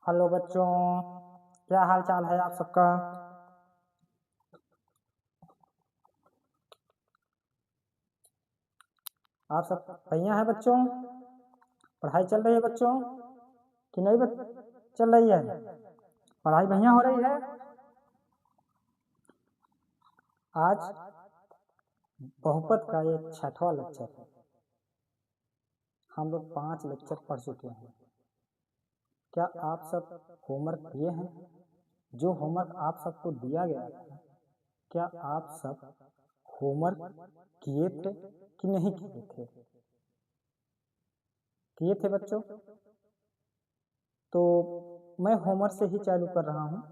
Hello बच्चों, क्या हाल चाल है आप सबका। आप सब बढ़िया है बच्चों। पढ़ाई चल रही है बच्चों कि नहीं चल रही है। पढ़ाई बढ़िया हो रही है। आज बहुपद का ये 6वां लेक्चर है। हम लोग 5 लेक्चर पढ़ चुके हैं। क्या आप सब होमवर्क किए हैं? जो होमवर्क आप सबको दिया गया था, क्या आप सब होमवर्क किए थे कि नहीं किए थे? किए थे बच्चों। तो मैं होमवर्क से ही चालू कर रहा हूँ,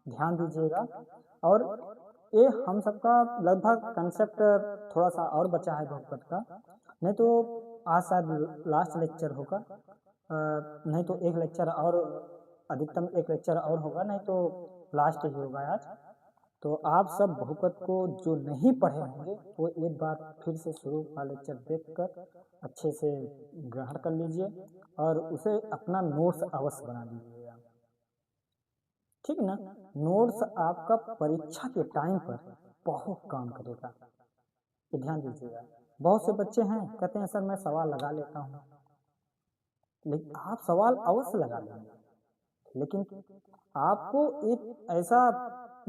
ध्यान दीजिएगा। और ये हम सबका लगभग कंसेप्ट थोड़ा सा और बचा है बहुपद का, नहीं तो आज शायद लास्ट लेक्चर होगा, नहीं तो एक लेक्चर और, अधिकतम एक लेक्चर और होगा, नहीं तो लास्ट ही होगा आज। तो आप सब बहुपद को जो नहीं पढ़े होंगे वो एक बार फिर से शुरू का लेक्चर देखकर अच्छे से ग्रहण कर लीजिए और उसे अपना नोट्स अवश्य बना लीजिएगा, ठीक ना। नोट्स आपका परीक्षा के टाइम पर बहुत काम करेगा, ये ध्यान दीजिएगा। बहुत से बच्चे हैं कहते हैं सर मैं सवाल लगा लेता हूँ, लेकिन आप सवाल अवश्य लगा लेंगे, लेकिन आपको एक ऐसा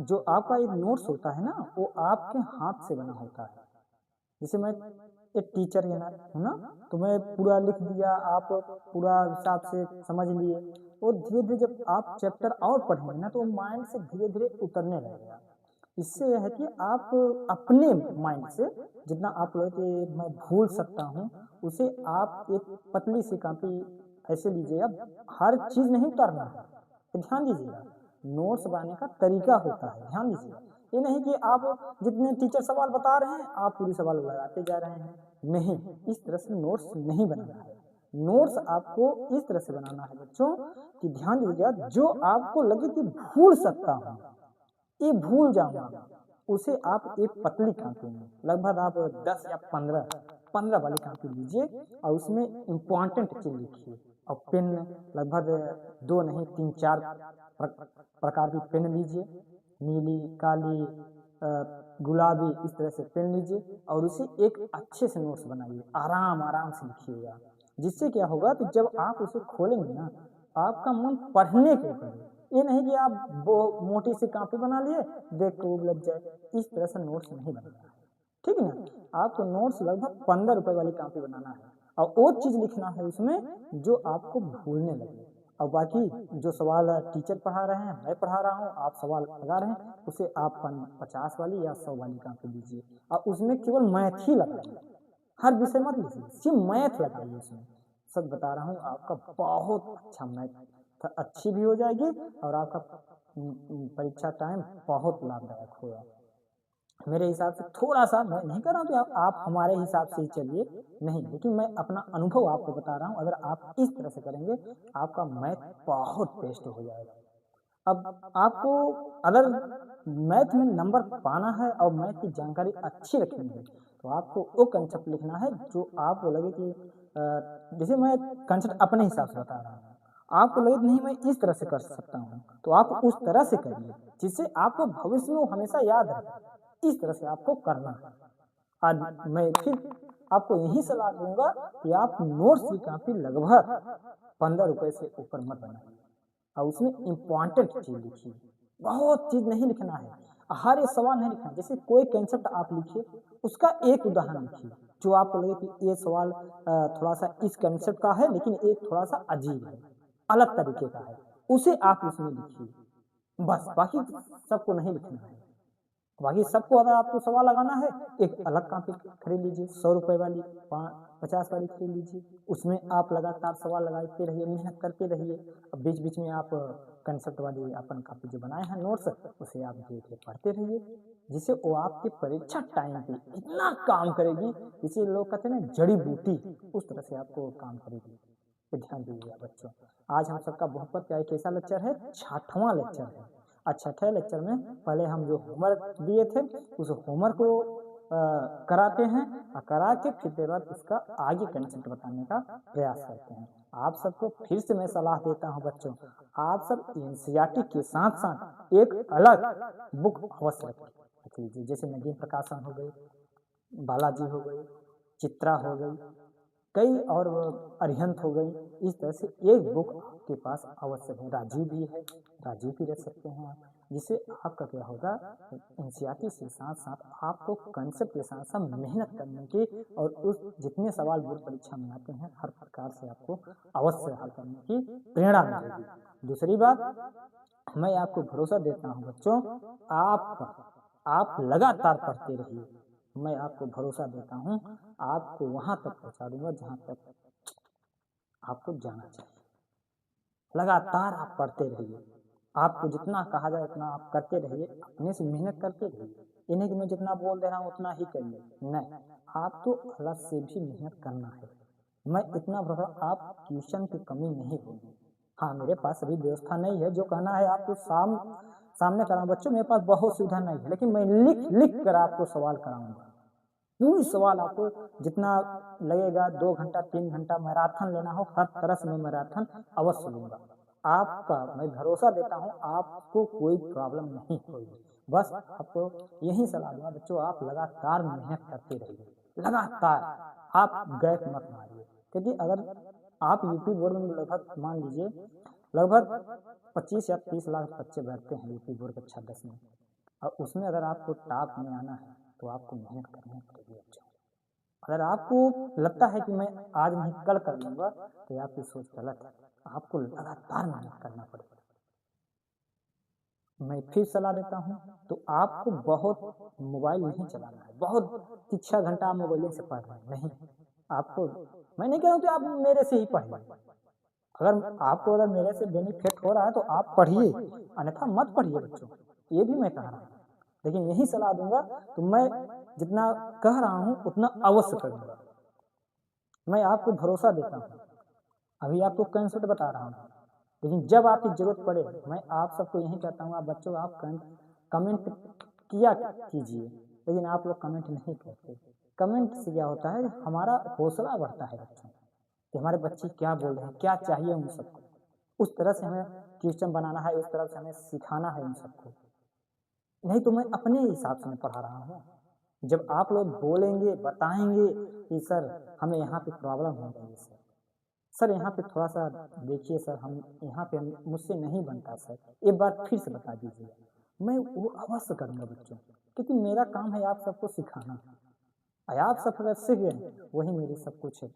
जो आपका एक नोट्स होता है ना, वो आपके हाथ से बना होता है। जैसे मैं एक टीचर है ना, तो मैं पूरा लिख दिया, आप पूरा हिसाब से समझ लिए, और धीरे धीरे जब आप चैप्टर और पढ़ेंगे ना तो माइंड से धीरे धीरे उतरने लगेगा। इससे यह है कि आप अपने माइंड से जितना आप लोग कि मैं भूल सकता हूँ, उसे आप एक पतली सी कॉपी ऐसे लीजिएगा, हर चीज नहीं उतारना है, तो ध्यान दीजिएगा। नोट्स बनाने का तरीका होता है, ध्यान दीजिएगा। ये नहीं कि आप जितने टीचर सवाल बता रहे हैं आप पूरी सवाल लगाते जा रहे हैं, नहीं, इस तरह से नोट्स नहीं बनाना है। नोट्स आपको इस तरह से बनाना है बच्चों कि ध्यान दीजिएगा, जो आपको लगे कि भूल सकता हूँ, ये भूल जाऊंगा, उसे आप एक पतली कॉपी में लगभग आप 10 या 15 वाली कॉपी लीजिए और उसमें इम्पोर्टेंट चीज लिखिए। और पेन लगभग 2 नहीं 3-4 प्रकार की पेन लीजिए, नीली, काली, गुलाबी, इस तरह से पेन लीजिए और उसे एक अच्छे से नोट्स बनाइए, आराम आराम से लिखिएगा। जिससे क्या होगा कि जब आप उसे खोलेंगे ना, आपका मन पढ़ने के ऊपर, ये नहीं कि आप वो मोटी सी कॉपी बना लिए देख के वो लग जाए, इस तरह से नोट्स नहीं बनाना है, ठीक है ना। आपको नोट्स लगभग 15 रुपए वाली कॉपी बनाना है और वो चीज लिखना है उसमें जो आपको भूलने लगे। और बाकी जो सवाल टीचर पढ़ा रहे हैं, मैं पढ़ा रहा हूँ, आप सवाल लगा रहे हैं, उसे आप 50 वाली या 100 वाली कॉपी लीजिए और उसमें केवल मैथ ही लगाइए, हर विषय मत लीजिए, सिर्फ मैथ लगाइए उसमें। सच बता रहा हूँ, आपका बहुत अच्छा मैथ अच्छी भी हो जाएगी और आपका परीक्षा टाइम बहुत लाभदायक होगा। मेरे हिसाब से थोड़ा सा, मैं नहीं कर रहा हूँ कि आप हमारे हिसाब से ही चलिए, नहीं, लेकिन मैं अपना अनुभव आपको बता रहा हूँ। अगर आप इस तरह से करेंगे आपका मैथ बहुत बेस्ट हो जाएगा। अब आपको अगर मैथ में नंबर पाना है और मैथ की जानकारी अच्छी रखनी है तो आपको वो कंसेप्ट लिखना है जो आपको लगे कि जैसे मैं कंसेप्ट अपने हिसाब से बता रहा हूँ, आपको लगे नहीं मैं इस तरह से कर सकता हूँ तो आप उस तरह से करिए, जिससे आपको भविष्य में वो हमेशा याद रहे। इस तरह से आपको करना है। आज मैं फिर आपको यही सलाह दूंगा कि आप नोट्स की कॉपी लगभग 15 रुपए से ऊपर मत बनाइए और उसमें इम्पोर्टेंट चीज लिखिए, बहुत चीज नहीं लिखना है, हर एक सवाल नहीं लिखना है। जैसे कोई कंसेप्ट आप लिखिए, उसका एक उदाहरण लिखिए जो आपको लगे कि ये सवाल थोड़ा सा इस कंसेप्ट का है लेकिन ये थोड़ा सा अजीब है, अलग तरीके का है, उसे आप उसमें लिखिए, बस। बाकी सबको नहीं लिखना है। बाकी सबको अगर आपको सवाल लगाना है, एक अलग कॉपी खरीद लीजिए, 100 रुपए वाली, 50 वाली खरीद लीजिए, उसमें आप लगातार सवाल लगाते रहिए, मेहनत करते रहिए। अब बीच बीच में आप कंसेप्ट वाली अपन कॉपी जो बनाए हैं नोट्स, उसे आप धीरे धीरे पढ़ते रहिए, जिससे वो आपके परीक्षा टाइम पे इतना काम करेगी, जिसे लोग कहते हैं ना जड़ी बूटी, उस तरह से आपको काम करेगी। तो ध्यान दीजिएगा बच्चों। आज हम सबका बहुपद का एक ऐसा लेक्चर है, 6वां लेक्चर है। 6ठे लेक्चर में पहले हम जो होमवर्क दिए थे उस होमवर्क को कराते हैं और करा के फिर बाद उसका आगे कंसेप्ट बताने का प्रयास करते हैं। आप सबको फिर से मैं सलाह देता हूं बच्चों, आप सब एनसीईआरटी के साथ साथ एक अलग बुक अवश्य रख लीजिए, जैसे नगीन प्रकाशन हो गई, बालाजी हो गई, चित्रा हो गई, कई और अरिहंत हो गई। इस तरह से एक बुक आपके पास अवश्य है। राजीव भी है, राजीव भी रख सकते हैं आप, जिससे आपका क्या होगा, एनसीईआरटी से साथ साथ आपको कंसेप्ट के साथ साथ मेहनत करने की और उस जितने सवाल बोर्ड परीक्षा में आते हैं हर प्रकार से आपको अवश्य हल करने की प्रेरणा मिलेगी। दूसरी बात, मैं आपको भरोसा देता हूँ बच्चों, आप लगातार पढ़ते रहिए। मैं आपको भरोसा देता हूँ, आपको वहां तक पहुंचा दूंगा जहां तक आपको जाना चाहिए। लगातार आप पढ़ते रहिए, आपको जितना कहा जाए उतना आप करते रहिए, अपने से मेहनत करते रहिए। इन्हें कि मैं जितना बोल दे रहा हूँ उतना ही करिए, नहीं, आपको अलग से भी मेहनत करना है। मैं इतना भरोसा, आप ट्यूशन की कमी नहीं होगी। हाँ, मेरे पास अभी व्यवस्था नहीं है, जो कहना है आपको सामने कराऊं बच्चों, मेरे पास बहुत सुविधा नहीं है, लेकिन मैं लिख कर आपको सवाल कराऊंगा। पूरी सवाल आपको जितना लगेगा, 2 घंटा 3 घंटा मैराथन लेना हो, हर तरह से मैं मैराथन अवश्य लूंगा। आपका मैं भरोसा देता हूँ, आपको कोई प्रॉब्लम नहीं होगी। बस आपको यही सलाह दूंगा बच्चों, आप लगातार मेहनत करते रहिए, लगातार आप गैप मत मारिए। क्योंकि अगर आप यूपी बोर्ड में लगभग मान लीजिए लगभग 25 या 30 लाख बच्चे बैठते हैं यूपी बोर्ड कक्षा 10 में, और उसमें अगर आपको टॉप में आना है तो आपको मेहनत करनी पड़ेगी बच्चों। अगर आपको लगता है कि मैं आज नहीं कल कर लूंगा, तो आपकी सोच गलत है, आपको लगातार मेहनत करना पड़ेगा। मैं फिर सलाह देता हूँ, तो आपको बहुत मोबाइल नहीं चलाना है, बहुत 6 घंटा आप मोबाइल से पढ़ रहे हैं, नहीं। आपको मैं नहीं कह रहा हूँ कि आप मेरे से ही पढ़िए, अगर मेरे से बेनिफिट हो रहा है तो आप पढ़िए, अन्यथा मत पढ़िए बच्चों, ये भी मैं कह रहा हूँ। लेकिन यही सलाह दूंगा, तो मैं जितना कह रहा हूँ उतना अवश्य करूंगा। मैं आपको भरोसा देता हूँ, अभी आपको कंसेप्ट बता रहा हूँ, लेकिन जब आपकी जरूरत पड़े, मैं आप सबको यही कहता हूँ, आप बच्चों आप कमेंट किया कीजिए, लेकिन आप लोग कमेंट नहीं करते। कमेंट से क्या होता है, हमारा हौसला बढ़ता है बच्चों, कि हमारे बच्चे क्या बोल रहे हैं, क्या चाहिए उन सबको, उस तरह से हमें क्वेश्चन बनाना है, उस तरह से हमें सिखाना है उन सबको। नहीं तो मैं अपने हिसाब से मैं पढ़ा रहा हूँ। जब आप लोग बोलेंगे, बताएंगे कि सर हमें यहाँ पे प्रॉब्लम हो रही है, सर यहाँ पे थोड़ा सा देखिए, सर हम यहाँ पे मुझसे नहीं बनता सर, एक बार फिर से बता दीजिए, मैं वो अवश्य करूँगा बच्चों, क्योंकि मेरा काम है आप सबको सिखाना। आप सब अगर सीख गए वही मेरी सब कुछ है।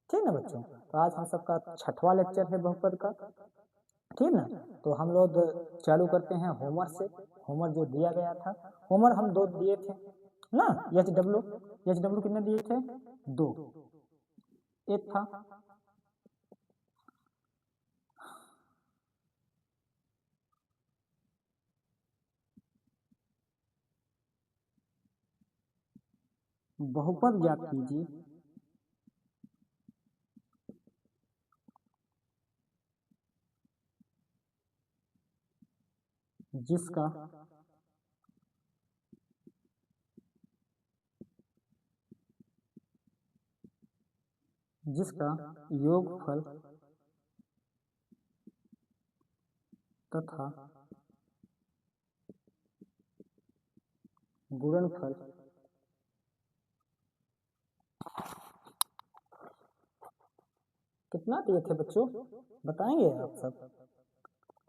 ठीक ना बच्चों, तो आज हम सबका 6वां लेक्चर है बहुपद का, ठीक ना। तो हम लोग चालू करते हैं होमवर्क से। होमवर्क जो दिया गया था, होमवर्क हम 2 दिए थे ना, एच डब्ल्यू कितने दिए थे, 2। एक था बहुपद ज्ञात कीजिए जिसका योगफल तथा गुणनफल कितना दिए थे बच्चों, बताएंगे आप सब।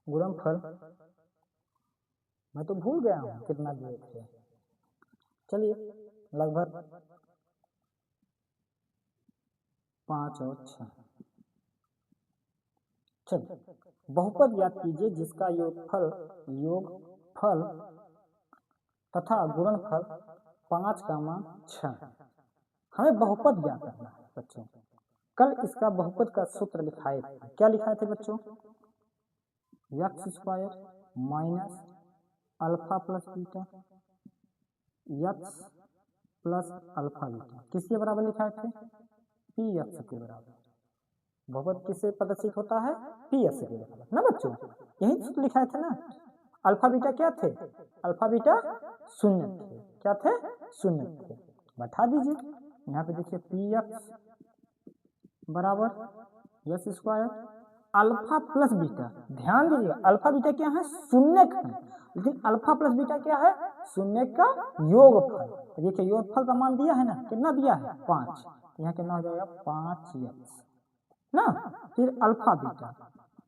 गुणनफल मैं तो भूल गया हूँ कितना दिए थे, चलिए लगभग 5 और 6। चलिए बहुपद याद कीजिए जिसका योगफल तथा गुणनफल 5 का मान 6। हमें बहुपद ज्ञात करना है बच्चों। कल इसका बहुपद का सूत्र लिखाए थे, क्या लिखाए थे बच्चों, x² minus alpha plus beta, x plus alpha beta किसके बराबर लिखाए थे, px के बराबर। बहुपद किससे प्रदर्शित होता है, px के बराबर ना बच्चों, यही सूत्र लिखाए थे ना। अल्फा बीटा क्या थे, अल्फा बीटा 0 थे, क्या थे, शून्य थे। बैठा दीजिए, यहाँ पे देखिए पी एक्स बराबर S square alpha plus beta. ध्यान दीजिएगा अल्फा बीटा क्या है, शून्य है, लेकिन अल्फा प्लस बीटा क्या है, शून्य का योगफल। देखिए योगफल का मान दिया है ना, कितना दिया है 5, यहाँ कितना हो जाएगा 5x ना। फिर alpha beta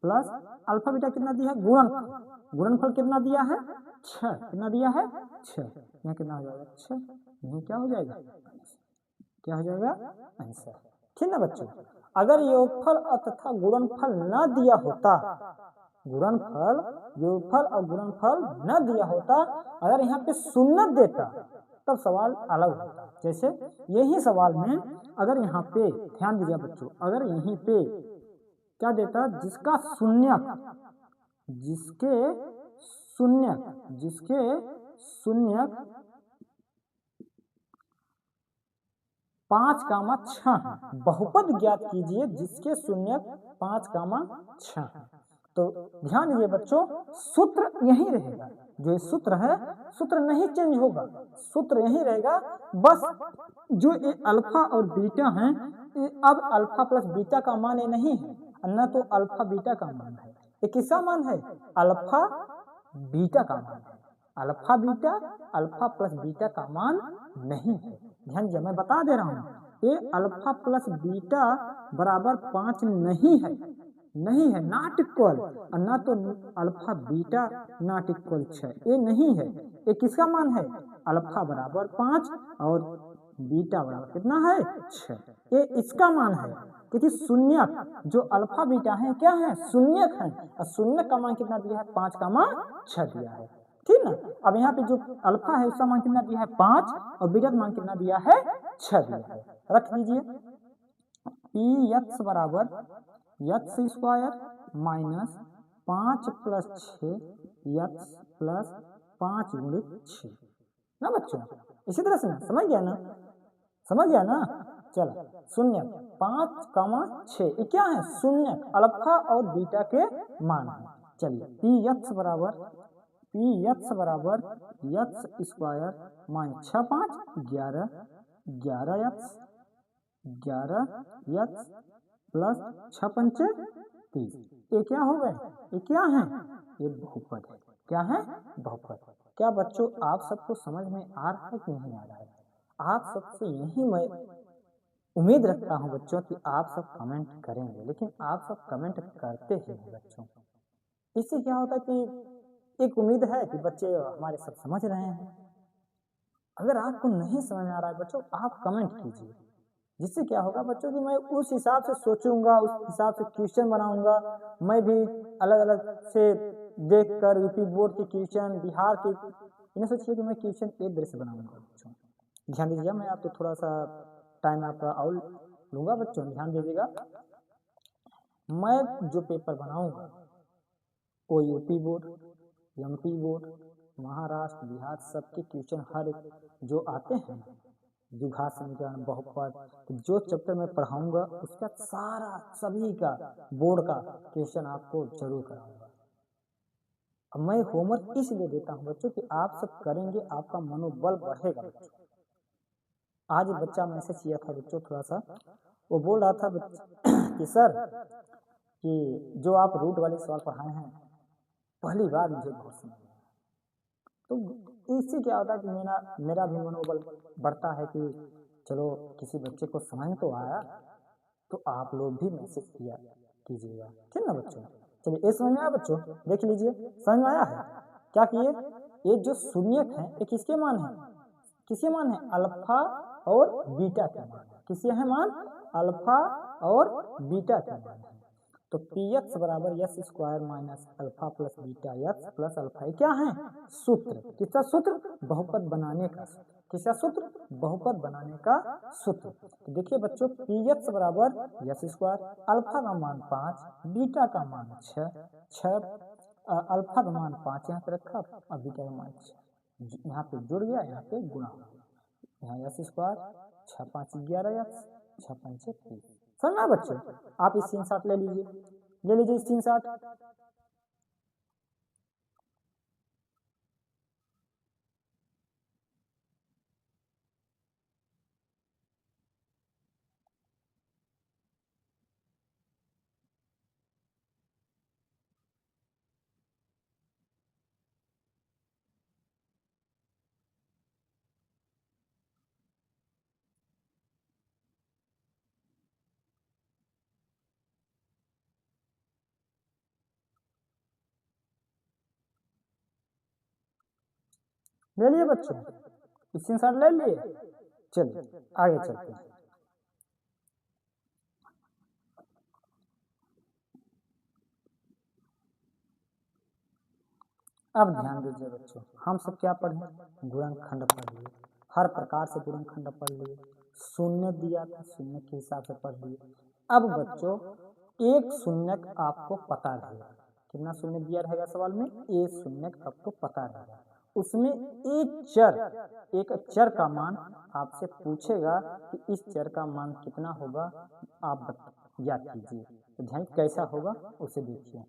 plus alpha beta कितना दिया है, गुणनफल। गुणनफल कितना दिया है 6, कितना दिया है 6, यहाँ कितना हो जाएगा 6, ये क्या हो जाएगा, क्या हो जाएगा आंसर। ठीक ना बच्चों, अगर योगफल तथा गुणनफल न दिया होता, गुणनफल योगफल और गुणनफल न दिया होता, अगर यहाँ पे शून्य देता तब सवाल अलग होता। जैसे यही सवाल में अगर यहाँ पे ध्यान दीजिए बच्चों, अगर यहीं पे क्या देता, जिसका शून्य, जिसके शून्य, जिसके शून्य 5,6 बहुपद ज्ञात कीजिए जिसके शून्य 5,6। तो ध्यान दीजिए बच्चों, सूत्र यही रहेगा, जो सूत्र है सूत्र नहीं चेंज होगा, सूत्र यही रहेगा। बस जो ये अल्फा और बीटा हैं, अब अल्फा प्लस बीटा का मान ये नहीं है, न तो अल्फा बीटा का मान है, ये किसका मान है, अल्फा बीटा का मान है। Alpha beta alpha plus beta का मान नहीं है। ध्यान दीजिए, मैं बता दे रहा हूँ, ये अल्फा प्लस बीटा बराबर 5 नहीं है, नहीं है, नॉट इक्वल, और ना तो अल्फा बीटा नॉट इक्वल 6, ये नहीं है। ये किसका मान है, अल्फा बराबर 5 और बीटा बराबर कितना है 6, ये इसका मान है। क्योंकि शून्य जो अल्फा बीटा है क्या है, शून्य है, और शून्य का मान कितना दिया है, 5 का मान 6 दिया है। ठीक ना। अब यहाँ पे जो अल्फा है उसका मान कितना दिया है 5, और बीटा का मान कितना दिया है 6 दिया है। रख दीजिए पी एक्स बराबर x square minus 5 plus 6 x plus 5 गुणित 6 ना बच्चों। इसी तरह से ना, समझ गया ना, समझ गया ना। चलो शून्य 5,6 ये क्या है, शून्य अल्फा और बीटा के मान है। चलिए पी एक्स बराबर x square minus 6 5 11 11 x plus 6 पंचे 30, ये क्या हो गए, ये क्या है, ये बहुपद है। क्या है, बहुपद। क्या बच्चों आप सबको समझ में आ रहा है कि नहीं आ रहा है? आप सबसे यही मैं उम्मीद रखता हूं बच्चों कि आप सब कमेंट करेंगे, लेकिन आप सब कमेंट करते ही नहीं बच्चों। इससे क्या होता है कि एक उम्मीद है कि बच्चे हमारे सब समझ रहे हैं। अगर आपको नहीं समझ में आ रहा है बच्चों, आप कमेंट कीजिए, जिससे क्या होगा बच्चों कि मैं उस हिसाब से सोचूंगा, उस हिसाब से क्वेश्चन बनाऊंगा। मैं भी अलग अलग से देखकर यूपी बोर्ड के क्वेश्चन, बिहार के, इन्हें सोचिए कि मैं क्वेश्चन एक तरह से बनाऊंगा बच्चों। ध्यान दीजिएगा, मैं आपको थोड़ा सा टाइम आपका और लूंगा बच्चों, ध्यान दीजिएगा। मैं जो पेपर बनाऊंगा वो UP board, MP board, Maharashtra, Bihar सबके क्वेश्चन हर एक जो आते हैं, द्विघात समीकरण, बहुपद, तो जो चैप्टर में पढ़ाऊंगा उसका सारा सभी का बोर्ड का क्वेश्चन आपको जरूर कराऊंगा। अब मैं होमवर्क इसलिए देता हूं बच्चों कि आप सब करेंगे, आपका मनोबल बढ़ेगा बच्चों। आज बच्चा मैसेज किया था बच्चों, थोड़ा सा वो बोल रहा था कि सर कि जो आप रूट वाले सवाल पढ़ाए हैं पहली बार मुझे बहुत समझ में आया। तो इससे क्या होता है कि मेरा भी मनोबल बढ़ता है कि चलो किसी बच्चे को समझ तो आया, तो आप लोग भी मैसेज किया कीजिएगा। ठीक ना बच्चों। चलिए ये समझ में आया बच्चों, देख लीजिए समझ में आया है। क्या किए, ये जो शून्यक है ये किसके मान है, किसके मान है, अल्फा और बीटा के मान है। किसके है मान, अल्फा और बीटा के मान है। तो पी एक्स बराबर x square minus alpha plus beta x plus alpha क्या है, सूत्र। किसका सूत्र, बहुपद बनाने का सूत्र। किसका सूत्र, बहुपद बनाने का सूत्र। तो देखिए बच्चों पी एक्स बराबर एक्स स्क्वायर, अल्फा का मान 5, बीटा का मान 6, अल्फा का मान 5 यहाँ पे रखा और बीटा का मान 6 यहाँ पे जुड़ गया, यहाँ पे गुणा हो गया। यहाँ एक्स स्क्वायर 6 5 11 एक्स 6 5 30। समझना बच्चों, आप इस स्क्रीनशॉट ले लीजिए स्क्रीनशॉट। ले लिए बच्चों, स्क्रीनशॉट ले लिए। चलिए आगे चलते हैं। अब ध्यान दीजिए बच्चों, हम सब क्या पढ़े, गुणनखंड पढ़ लिए, हर प्रकार से गुणनखंड पढ़ लिए, शून्य दिया था शून्य के हिसाब से पढ़ लिए। अब बच्चों एक शून्यक आपको पता रहेगा, कितना शून्य दिया रहेगा सवाल में, एक शून्यक आपको पता रहेगा, उसमें एक चर का मान आपसे पूछेगा कि इस चर का मान कितना होगा, आप याद कीजिए। तो ध्यान कैसा होगा उसे देखिए।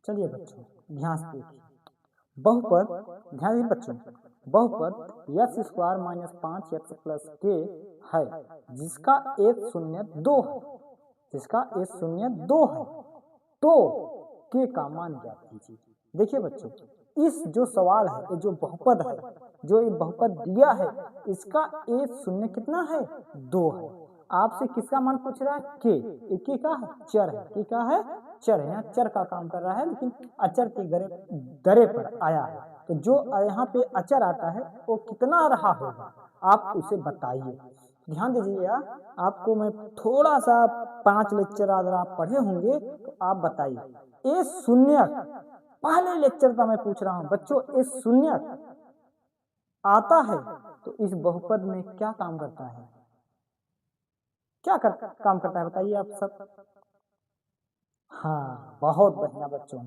चलिए बच्चों ध्यान से देखिए, बहुपद, ध्यान दीजिए बच्चों, बहुपद x square minus 5x plus के है जिसका एक शून्य 2 है, जिसका एक शून्य 2 है, तो के का मान ज्ञात कीजिए। देखिए बच्चों, इस जो सवाल है, ये जो बहुपद है, जो ये बहुपद दिया है, इसका एक शून्य कितना है, 2 है। आपसे किसका मान पूछ रहा है, के का है, चर है, के का है, चर है, यहाँ चर का काम कर रहा है, लेकिन अचर के दरे पर आया है, तो जो यहाँ पे अचर आता है वो कितना रहा होगा, आप उसे बताइए। ध्यान दीजिएगा, आपको मैं थोड़ा सा 5 लेक्चर अगर आप पढ़े होंगे तो आप बताइए, ये शून्यक, पहले लेक्चर का मैं पूछ रहा हूँ बच्चों, ये शून्यक आता है तो इस बहुपद में क्या काम करता है, क्या काम करता है बताइए आप सब। हाँ बहुत बढ़िया बच्चों,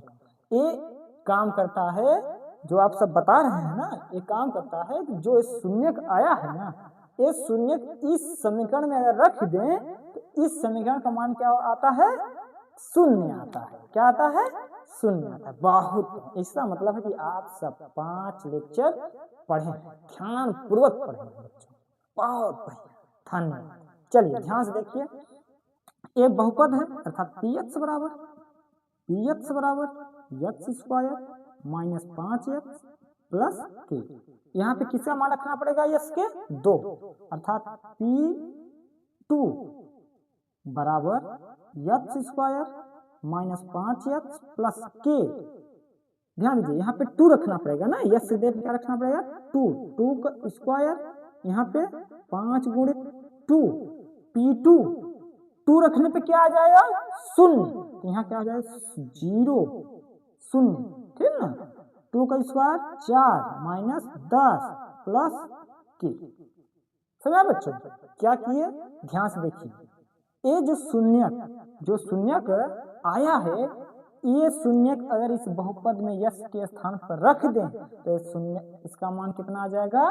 ये काम करता है, जो आप सब बता रहे हैं ना, ये काम करता है कि जो शून्यक आया है ना, ये शून्यक इस समीकरण में अगर रख दें तो इस समीकरण का मान क्या आता है, शून्य आता है। क्या आता है, शून्य आता है। बहुत, इसका मतलब है कि आप सब 5 लेक्चर पढ़े, ध्यान पूर्वक पढ़े बच्चों, बहुत बढ़िया, धन्यवाद। चलिए ध्यान से देखिए, एक बहुपद है अर्थात px बराबर x square minus 5x plus के, यहाँ पे किसका मान रखना पड़ेगा, यस के 2, अर्थात p2 बराबर x square minus 5x plus के। ध्यान दीजिए, यहाँ पे 2 रखना पड़ेगा ना, यस से देख क्या रखना पड़ेगा, 2 का स्क्वायर, यहाँ पे 5 गुणित 2, p2, 2 रखने पे क्या आ जाएगा, शून्य, तो यहाँ क्या आ जाएगा, 0 शून्य, ठीक ना। 2 का स्क्वायर 4 माइनस 10 प्लस के। समझा बच्चों, क्या किए, ध्यान से देखिए, ये जो शून्यक आया है, ये शून्यक अगर इस बहुपद में यस के स्थान पर रख दें तो शून्य, इसका मान कितना आ जाएगा,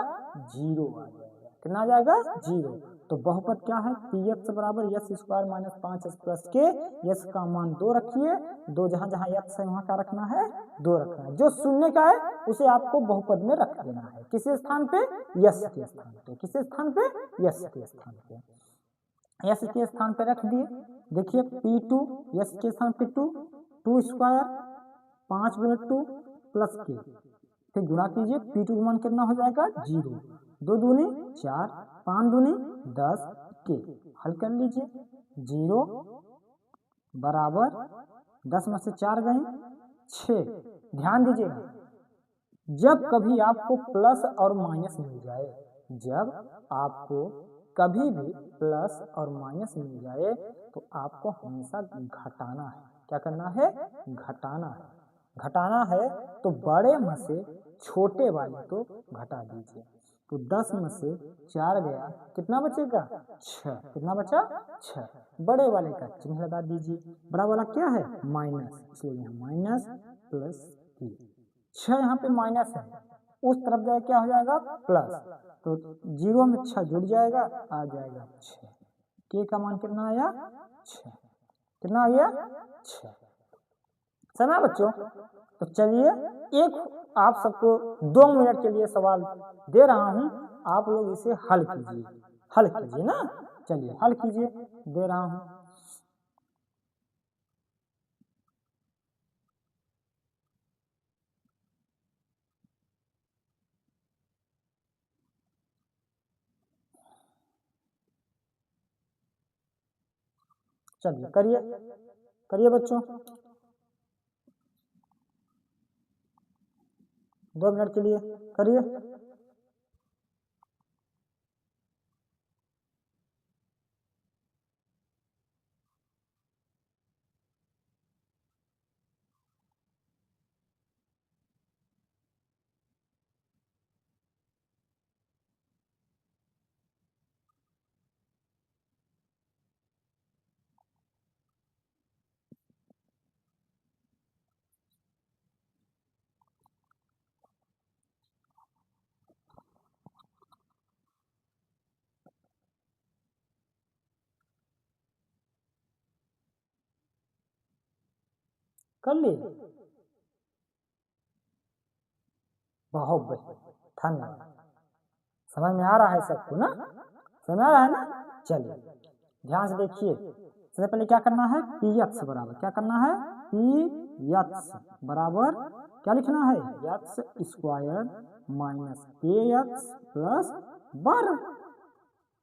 0 आ जाएगा। कितना आ जाएगा, 0। तो बहुपद क्या है, px बराबर yes square minus 5x plus के, यस का मान 2 रखिए, 2 जहां जहां यस है वहां क्या रखना है, 2 रखना है। जो शून्य का है उसे आपको बहुपद में रख देना है, किस स्थान पे, यस के स्थान पे, किस स्थान पे, यस के स्थान पे, यस के स्थान पे रख दिए। देखिए p2 यस के स्थान पे 2 स्क्वायर 5 गुणित 2 प्लस के, फिर गुणा कीजिए, p2 का मान कितना हो जाएगा, 0, 2 दूनी 4, 5 दूनी 10 के, हल कर लीजिए, 0 बराबर 10 में से 4 गए 6। ध्यान दीजिएगा, जब कभी आपको प्लस और माइनस मिल जाए, जब आपको कभी भी प्लस और माइनस मिल जाए तो आपको हमेशा घटाना है। क्या करना है, घटाना है। घटाना है तो बड़े में से छोटे वाले को घटा दीजिए। तो 10 में से 4 गया, कितना बचेगा? 6। कितना बचा? 6। बड़े वाले का चिन्ह लगा दीजिए। बड़ा वाला क्या है? माइनस, इसलिए यहाँ माइनस प्लस की 6 यहाँ पे माइनस है, उस तरफ जाए क्या हो जाएगा? प्लस। तो 0 में 6 जुड़ जाएगा, आ जाएगा 6। के का मान कितना आया? 6। कितना आ गया? 6। समझा बच्चों? तो चलिए एक आप सबको 2 मिनट के लिए सवाल दे रहा हूं, आप लोग इसे हल कीजिए। हल कीजिए ना, चलिए हल कीजिए, दे रहा हूं। चलिए करिए, करिए बच्चों, 2 मिनट के लिए करिए। कर लिए? बहुत बढ़िया, धन्यवाद। समझ में आ रहा है सबको ना? समझ में आ रहा है ना? चलिए ध्यान से देखिए, सबसे पहले क्या करना है? पी एक्स बराबर क्या करना है? पी एक्स बराबर क्या लिखना है? एक्स स्क्वायर माइनस के एक्स प्लस 12।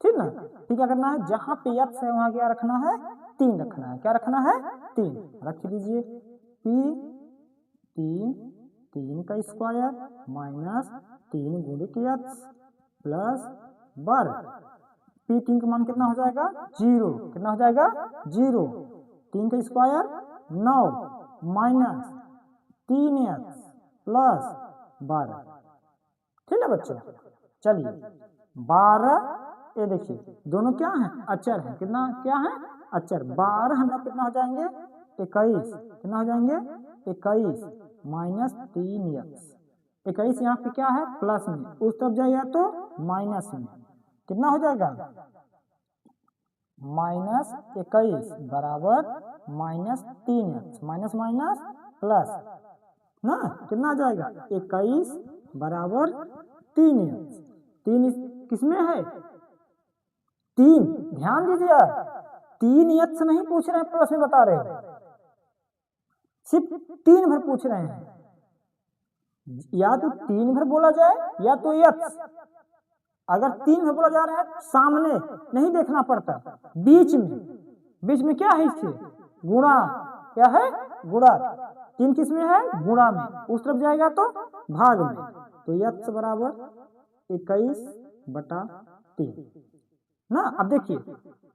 ठीक ना? फिर क्या करना है? जहां पे एक्स है वहां क्या रखना है? 3 रखना है। क्या रखना है? 3 रख दीजिए। पी 3 का स्क्वायर माइनस 3 गुणित एक्स प्लस 12। पी 3 का मान कितना हो जाएगा? 0। कितना हो जाएगा? 0। 3 का स्क्वायर 9 माइनस 3x प्लस 12। ठीक है बच्चों? चलिए 12, ये देखिए दोनों क्या है? अचर है। कितना क्या है? अचर। 12 हम लोग कितना हो जाएंगे? 21। कितना हो जाएंगे? 21 माइनस 3x। 21 यहाँ पे क्या है? प्लस में, उस तरफ जाएगा तो माइनस में। कितना हो जाएगा? माइनस 21 बराबर minus 3x, minus minus plus ना, कितना आ जाएगा? 21 बराबर 3x। 3 किसमें है? 3, ध्यान दीजिए, 3x नहीं पूछ रहे हैं, प्लस में बता रहे हैं, सिर्फ 3 भर पूछ रहे हैं। या तो 3 भर बोला जाए या तो x। अगर 3 भर बोला जा रहा है सामने नहीं देखना पड़ता, बीच में क्या है? इससे गुणा। क्या है? गुणा। 3 किस में है? गुणा में, उस तरफ जाएगा तो भाग में। तो x बराबर 21/3 ना। अब देखिए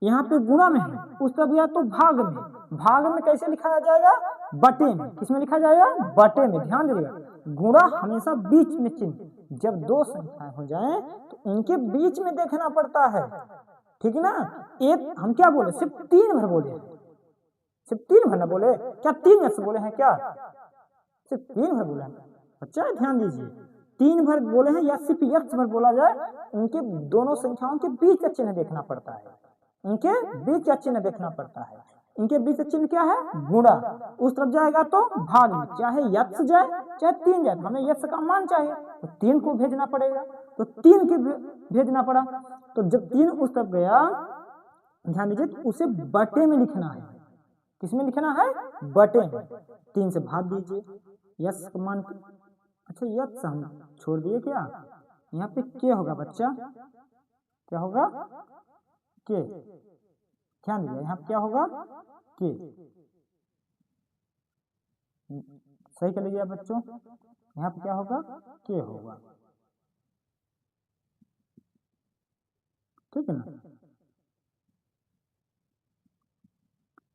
यहाँ पे गुणा में है, उस तरफ गया तो भाग में। भाग में कैसे लिखा जाएगा? बटे में। किसमें लिखा जाएगा? बटे में। ध्यान दीजिएगा, गुणा हमेशा बीच में चिन्ह। जब 2 संख्याएं हो जाएं तो उनके बीच में देखना पड़ता है। ठीक है ना? एक हम क्या बोले? सिर्फ 3 भर बोले, सिर्फ 3 भर ना बोले क्या? 3 से बोले हैं क्या? सिर्फ 3 भर बोले हैं बच्चा, ध्यान दीजिए। 3 भर बोले हैं या सिर्फ x भर बोला जाए, उनके दोनों संख्याओं के बीच का चिन्ह देखना पड़ता है। उनके बीच का चिन्ह देखना पड़ता है। इनके बीच का चिन्ह क्या है? गुणा। उस तरफ जाएगा तो भाग में, चाहे x जाए चाहे 3 जाए, हमें x का मान चाहिए तो 3 को भेजना पड़ेगा। तो 3 के भेजना पड़ा, तो जब 3 उस तरफ गया, ध्यान दीजिए, तो उसे बटे में लिखना है। किसमें लिखना है? बटे में। 3 से भाग दीजिए, x का मान, अच्छा x हम छोड़ दिए क्या? यहाँ पे के होगा बच्चा, क्या होगा? के। ध्यान दीजिए यहाँ पे क्या होगा? के। सही कर लीजिए बच्चों, यहाँ पे क्या होगा? के होगा। ठीक है ना?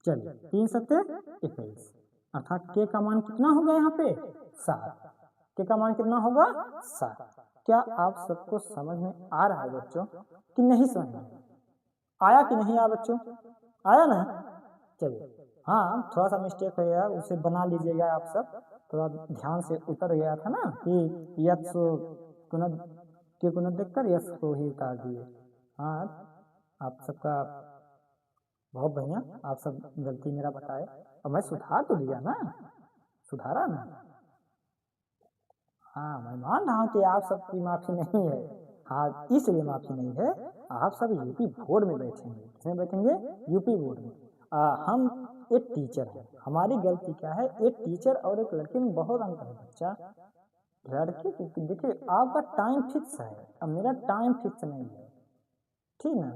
चलिए 3 सत्ते 21। अर्थात के का मान कितना हो गया यहाँ पे 7। के का मान कितना होगा 7। क्या आप सबको समझ में आ रहा है बच्चों कि नहीं समझ में आया कि नहीं आया बच्चों? आया ना? चलिए, हाँ थोड़ा सा मिस्टेक हो गया, उसे बना लीजिएगा आप सब। थोड़ा ध्यान से उतर गया था ना कि यक्स गुणज के गुणज देखकर यक्स को ही उतार दिए। हाँ, आप सबका बहुत बढ़िया, आप सब गलती मेरा बताए और मैं सुधार तो दिया ना, सुधारा ना। हाँ, मैं मान रहा हूँ कि आप सबकी माफी नहीं है। हाँ, इसलिए माफी नहीं है, आप सब यूपी बोर्ड में बैठेंगे। किसमें बैठेंगे? यूपी बोर्ड में। हम एक टीचर हैं, हमारी गलती क्या है? एक टीचर और एक लड़के में बहुत अंतर है बच्चा। लड़के को देखिए, आपका टाइम फिक्स है और मेरा टाइम फिक्स नहीं है, ठीक ना?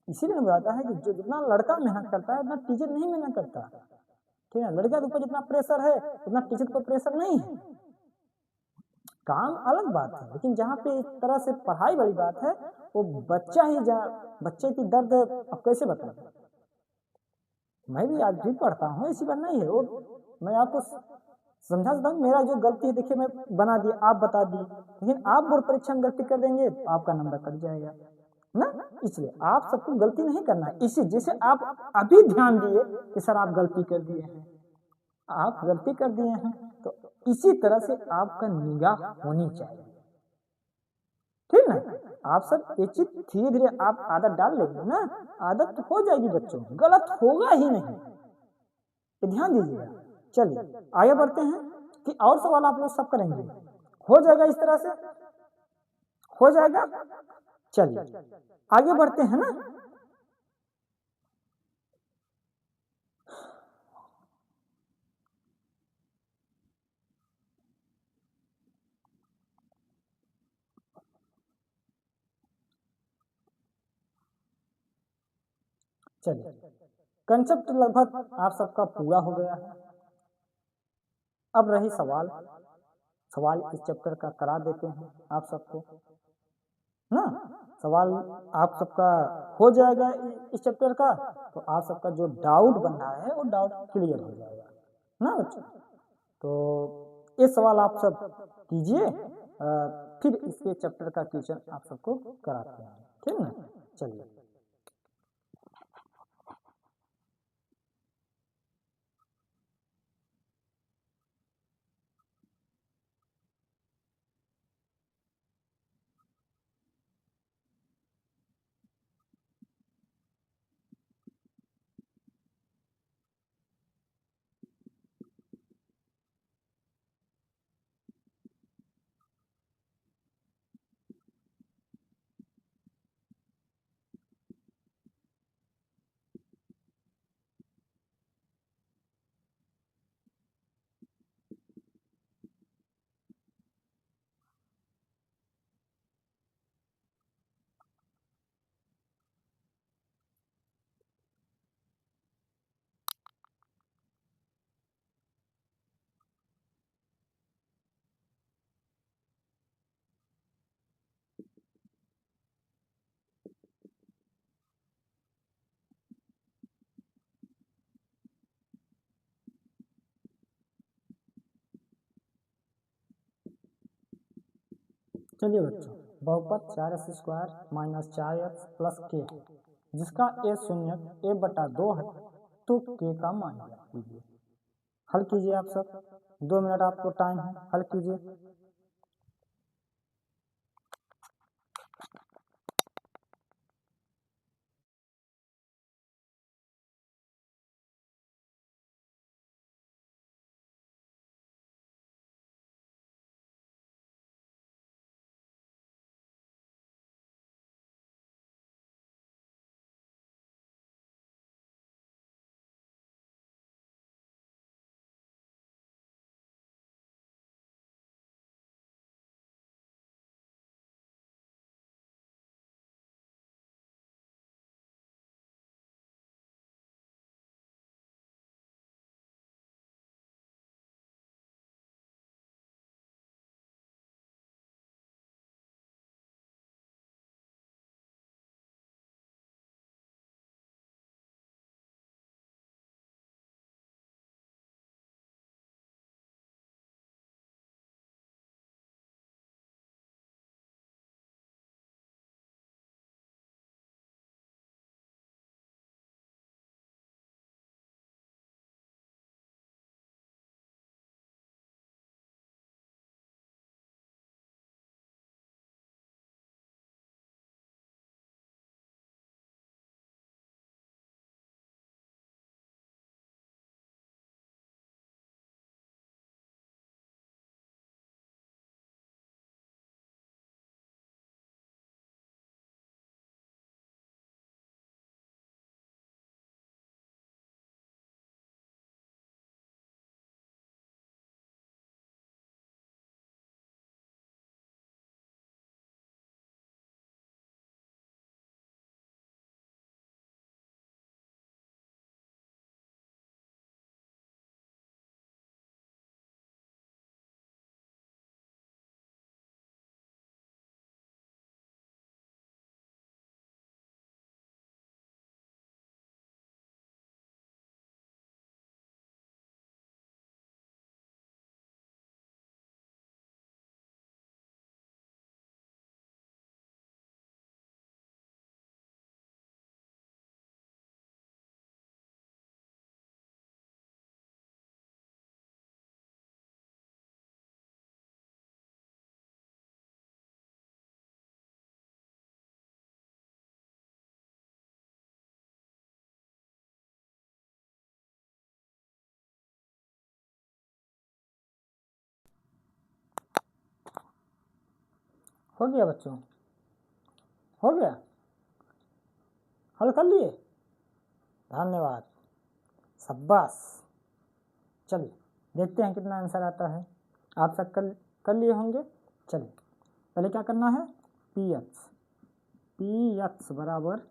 इसीलिए बताता है कि जो जितना लड़का मेहनत करता है उतना टीचर नहीं मेहनत करता, ठीक है? लड़का के ऊपर जितना प्रेशर है उतना टीचर के ऊपर प्रेशर नहीं है। काम अलग बात है, लेकिन जहाँ पे एक तरह से पढ़ाई बड़ी बात है, वो बच्चा ही बच्चे की दर्द अब कैसे बताएं? मैं भी आज भी पढ़ता हूँ, ऐसी बात नहीं है। वो मैं आपको समझा सकता हूँ, मेरा जो गलती है देखिए मैं बना दिया, आप बता दिए, लेकिन आप बोर्ड परीक्षा में गलती कर देंगे तो आपका नंबर कट जाएगा ना। इसलिए आप सबको गलती नहीं करना है। इसी जैसे आप अभी ध्यान दिए कि सर आप गलती कर दिए हैं, आप गलती कर दिए हैं, तो इसी तरह से आपका निगाह होनी चाहिए, ठीक ना? आप सब एक चीज धीरे धीरे आप आदत डाल लेंगे ना, आदत तो हो जाएगी बच्चों, गलत होगा ही नहीं, तो ध्यान दीजिएगा। चलिए आगे बढ़ते हैं कि और सवाल आप लोग सब करेंगे, हो जाएगा इस तरह से, हो जाएगा। चलिए आगे बढ़ते हैं ना। चलिए, कंसेप्ट लगभग आप सबका पूरा हो गया है। अब रही सवाल, सवाल इस चैप्टर का करा देते हैं आप सबको ना। सवाल आप सबका हो जाएगा इस चैप्टर का, तो आप सबका जो डाउट बन रहा है वो डाउट क्लियर हो जाएगा ना बच्चों। तो ये सवाल आप सब कीजिए, फिर इसके चैप्टर का क्वेश्चन आप सबको कराते हैं, ठीक ना। चलिए चलिए बच्चों, बहुपद 4x² माइनस 4x प्लस के है, जिसका ए शून्य ए बटा 2 है, तो के का मान ज्ञात कीजिए। हल कीजिए आप सब, 2 मिनट आपको टाइम है, हल कीजिए। हो गया बच्चों, हो गया, हल कर लिए, धन्यवाद, शाबाश। चलिए देखते हैं कितना आंसर आता है। आप सब कर लिए होंगे। चलिए पहले क्या करना है, पी एक्स बराबर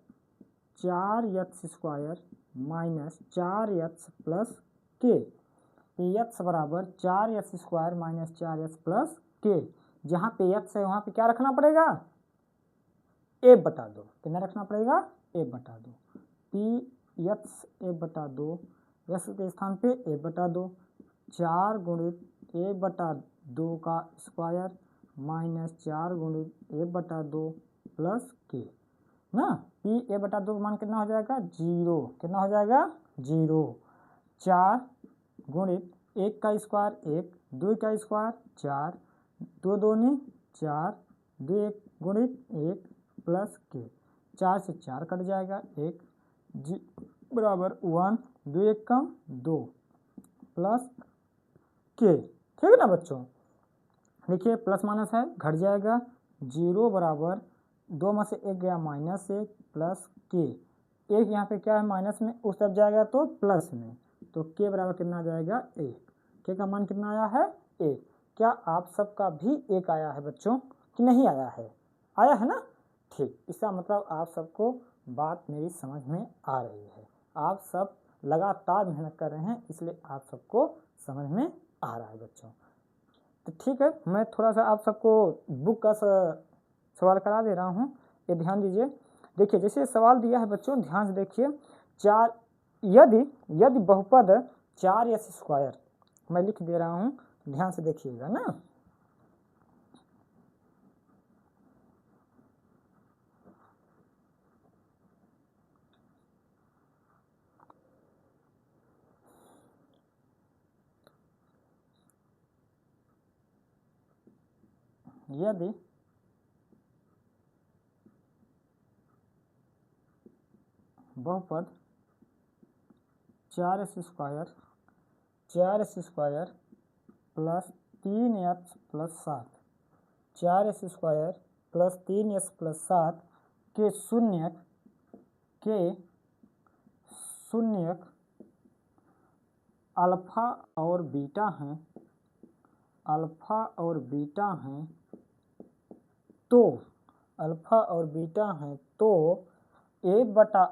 4x² माइनस 4x प्लस के। पी एक्स बराबर 4x² माइनस 4x प्लस के। जहाँ पे x है वहाँ पे क्या रखना पड़ेगा, a बटा 2। कितना रखना पड़ेगा, a बटा 2। पी एक्स a बटा 2, x के स्थान पे a बटा 2, 4 गुणित a बटा 2 का स्क्वायर माइनस 4 गुणित a बटा 2 प्लस के ना। पी a बटा 2 का मान कितना हो जाएगा, 0। कितना हो जाएगा, 0। 4 गुणित 1 का स्क्वायर 1, 2 का स्क्वायर 4, 2 दूनी 4, 2 1 गुणित 1 प्लस के। 4 से 4 कट जाएगा, 1 जी बराबर 1, 2 1 कम 2 प्लस के। ठीक है ना बच्चों, देखिए प्लस माइनस है घट जाएगा, 0 बराबर 2 में से 1 गया माइनस 1 प्लस के। एक यहाँ पे क्या है माइनस में, उस तरफ जाएगा तो प्लस में, तो के बराबर कितना आ जाएगा, 1। के का मान कितना आया है, 1। क्या आप सबका भी 1 आया है बच्चों कि नहीं आया है, आया है ना। ठीक, इसका मतलब आप सबको बात मेरी समझ में आ रही है। आप सब लगातार मेहनत कर रहे हैं, इसलिए आप सबको समझ में आ रहा है बच्चों। तो ठीक है, मैं थोड़ा सा आप सबको बुक का सवाल करा दे रहा हूँ, ये ध्यान दीजिए। देखिए जैसे सवाल दिया है बच्चों, ध्यान से देखिए। यदि बहुपद 4x², मैं लिख दे रहा हूँ, ध्यान से देखिएगा ना। यदि बहुपद 4x² plus 3x plus 7, 4x² plus 3x plus 7 के शून्यक अल्फा और बीटा हैं, अल्फा और बीटा हैं, तो अल्फा और बीटा हैं तो a बटा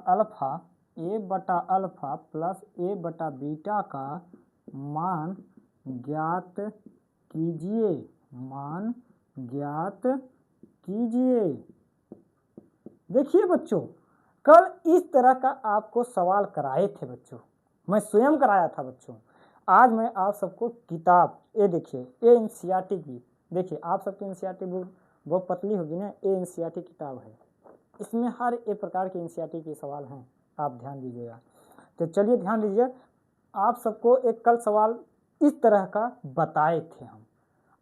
अल्फा प्लस a बटा बीटा का मान ज्ञात कीजिए, मान ज्ञात कीजिए। देखिए बच्चों, कल इस तरह का आपको सवाल कराए थे बच्चों, मैं स्वयं कराया था बच्चों। आज मैं आप सबको किताब, ये देखिए, ये एनसीईआरटी की, देखिए आप सबकी एनसीईआरटी बुक बहुत पतली होगी ना, ये एनसीईआरटी किताब है, इसमें हर एक प्रकार के एनसीईआरटी के सवाल हैं, आप ध्यान दीजिएगा। तो चलिए ध्यान दीजिए, आप सबको एक कल सवाल इस तरह का बताए थे हम,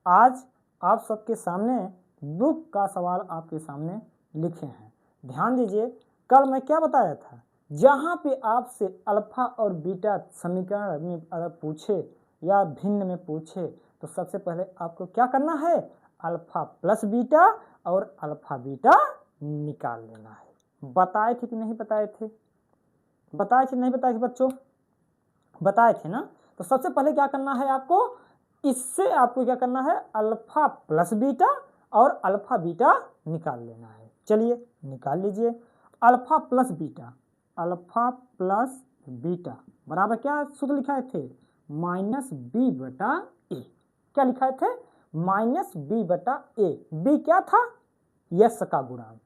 आज आप सबके सामने बुक का सवाल आपके सामने लिखे हैं। ध्यान दीजिए, कल मैं क्या बताया था, जहाँ पे आपसे अल्फा और बीटा समीकरण में अगर पूछे या भिन्न में पूछे तो सबसे पहले आपको क्या करना है, अल्फा प्लस बीटा और अल्फा बीटा निकाल लेना है। बताए थे कि नहीं बताए थे, बताए थे नहीं बताए थे बच्चों, बताए थे ना। तो सबसे पहले क्या करना है आपको, इससे आपको क्या करना है, अल्फा प्लस बीटा और अल्फा बीटा निकाल लेना है। चलिए निकाल लीजिए, alpha plus beta, alpha plus beta बराबर क्या सूत्र लिखाए थे, माइनस बी बटा ए। क्या लिखाए थे, माइनस बी बटा ए। बी क्या था, यस का गुणांक,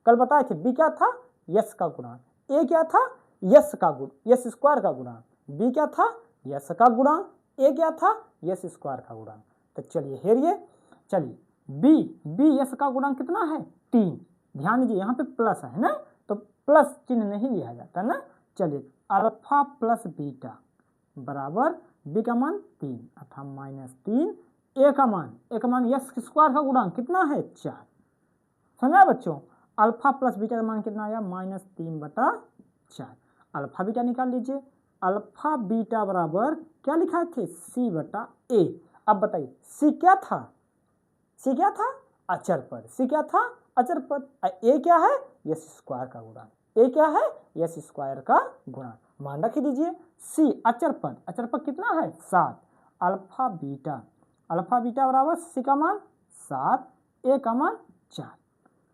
कल बताए थे बी क्या था, यस का गुणांक, ए क्या था, यस का गुण, यस स्क्वायर का गुणांक, बी क्या था, यस का गुणांक, ए क्या था, यस स्क्वायर का गुणांक। तो चलिए हेरिए, चलिए बी यस का गुणांक कितना है, 3। ध्यान दीजिए यहाँ पे प्लस है ना, तो प्लस चिन्ह नहीं लिया जाता ना। चलिए अल्फा प्लस बीटा बराबर बी का मान 3 अर्थात -3, ए का मान यस स्क्वायर का गुणांक कितना है, 4। समझा बच्चों, अल्फा प्लस बीटा का मान कितना आया, -3 बटा 4। अल्फा बीटा निकाल लीजिए, अल्फा बीटा बराबर क्या लिखाए थे, सी बटा ए। अब बताइए सी क्या था, सी क्या था, अचर पद। सी क्या था? अचर पद। ए क्या है? यस स्क्वायर का गुणांक। ए क्या है? यस स्क्वायर का गुणांक। मान रख दीजिए। सी अचर पद। अचर पद कितना है? 7। अल्फा बीटा, अल्फा बीटा बराबर सी का मान 7, ए का मान 4।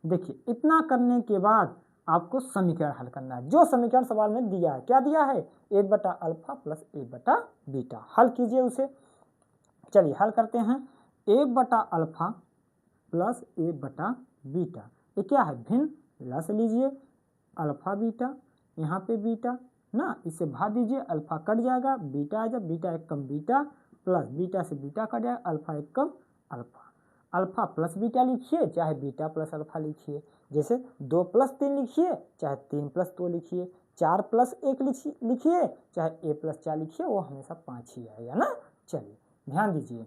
देखिए इतना करने के बाद आपको समीकरण हल करना है। जो समीकरण सवाल में दिया है, क्या दिया है? 1 बटा अल्फा प्लस 1 बटा बीटा। हल कीजिए उसे। चलिए हल करते हैं। 1 बटा अल्फा प्लस 1 बटा बीटा, ये क्या है? भिन्न। लस लीजिए अल्फा बीटा, यहाँ पे बीटा ना, इसे भाग दीजिए, अल्फा कट जाएगा, बीटा आ जाए, बीटा एक कम बीटा प्लस बीटा से बीटा कट जाएगा, अल्फा एक कम अल्फा। अल्फा प्लस बीटा लिखिए, चाहे बीटा प्लस अल्फा लिखिए। जैसे 2 प्लस 3 लिखिए, चाहे 3 प्लस 2 लिखिए। 4 प्लस 1 लिखिए, चाहे ए प्लस 4 लिखिए, वो हमेशा 5 ही आएगा ना। चलिए ध्यान दीजिए।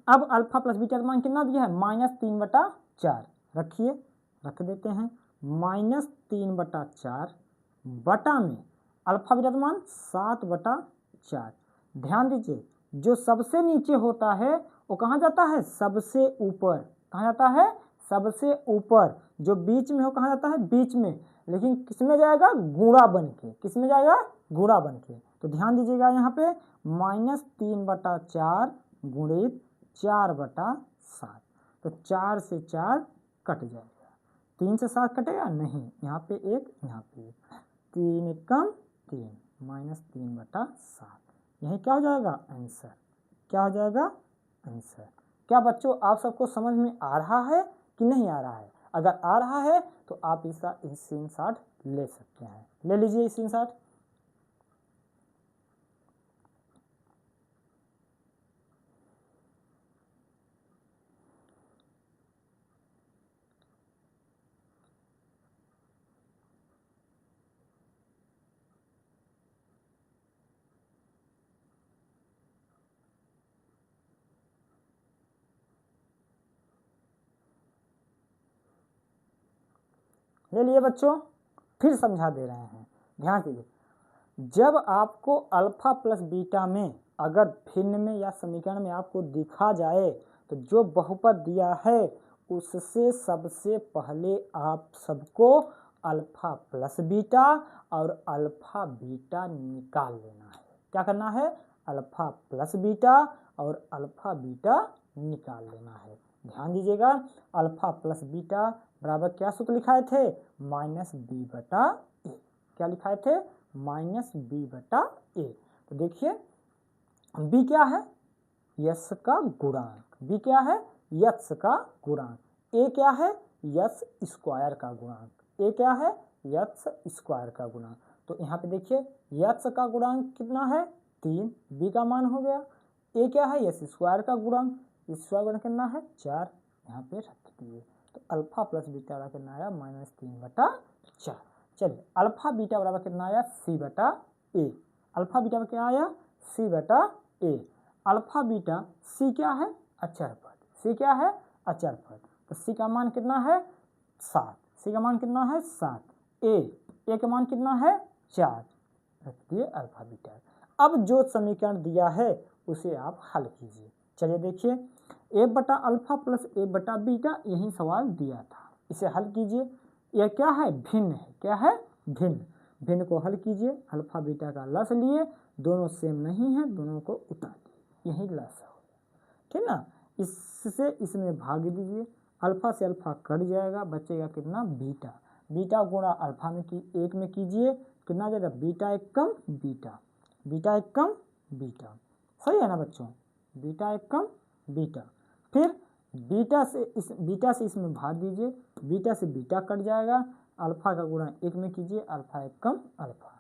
अब अल्फा प्लस बीटा का मान कितना दिया है? -3 बटा 4। रखिए, रख देते हैं। -3 बटा 4 बटा में अल्फा बीटा का मान 7 बटा 4। ध्यान दीजिए, जो सबसे नीचे होता है वो कहाँ जाता है? सबसे ऊपर। कहाँ जाता है? सबसे ऊपर। जो बीच में हो कहाँ जाता है? बीच में। लेकिन किस में जाएगा? गुणा बन के। किस में जाएगा? गुणा बन के। तो ध्यान दीजिएगा यहाँ पे -3 बटा 4 गुणित 4 बटा 7। तो 4 से 4 कट जाएगा। 3 से 7 कटेगा नहीं, यहाँ पे 1, यहाँ पे 1, 3 एकम 3, -3 बटा 7। यही क्या हो जाएगा? आंसर। क्या हो जाएगा? आंसर। क्या बच्चों आप सबको समझ में आ रहा है कि नहीं आ रहा है? अगर आ रहा है तो आप इसका स्क्रीनशॉट ले सकते हैं। ले लीजिए स्क्रीनशॉट। ले लिए बच्चों? फिर समझा दे रहे हैं, ध्यान दीजिए। जब आपको अल्फा प्लस बीटा में अगर भिन्न में या समीकरण में आपको दिखा जाए तो जो बहुपद दिया है उससे सबसे पहले आप सबको अल्फा प्लस बीटा और अल्फा बीटा निकाल लेना है। क्या करना है? अल्फा प्लस बीटा और अल्फा बीटा निकाल लेना है। ध्यान दीजिएगा, अल्फा प्लस बीटा बराबर क्या सूत्र लिखाए थे? -b बटा ए। क्या लिखाए थे? -b बटा ए। तो देखिए b क्या है? यस का गुणांक। b क्या है? यस का गुणांक। a क्या है? यस स्क्वायर का गुणांक। a क्या है? यस स्क्वायर का गुणांक। तो यहाँ पे देखिए यस का गुणांक कितना है? 3। b का मान हो गया। a क्या है? यस स्क्वायर का गुणांक। स्क्वायर गुणांक कितना है? 4। यहाँ पे रख दिए। तो अल्फा प्लस बीटा बराबर कितना आया? -3 बटा 4। चलिए अल्फा बीटा बराबर कितना आया? c बटा ए। अल्फा बीटा में क्या आया? c बटा ए। अल्फा बीटा c क्या है? अचर पद। c क्या है? अचर पद। तो c का मान कितना है? 7। c का मान कितना है? 7। ए का मान कितना है? 4। रख दिए अल्फा बीटा। अब जो समीकरण दिया है उसे आप हल कीजिए। चलिए देखिए, ए बटा अल्फा प्लस ए बटा बीटा, यही सवाल दिया था। इसे हल कीजिए। यह क्या है? भिन्न है। क्या है? भिन्न। भिन्न को हल कीजिए। अल्फा बीटा का लस लिए, दोनों सेम नहीं है, दोनों को उतार दिए, यही लस हो गया। ठीक ना? इससे इसमें भाग दीजिए, अल्फा से अल्फा कट जाएगा, बचेगा कितना? बीटा। बीटा गुणा अल्फा में 1 में कीजिए, कितना जाएगा? बीटा एक कम बीटा, बीटा एक कम बीटा। सही है ना बच्चों? बीटा एक कम बीटा। फिर बीटा से इसमें भाग दीजिए, बीटा से बीटा कट जाएगा, अल्फा का गुणा 1 में कीजिए, अल्फा एक कम अल्फा।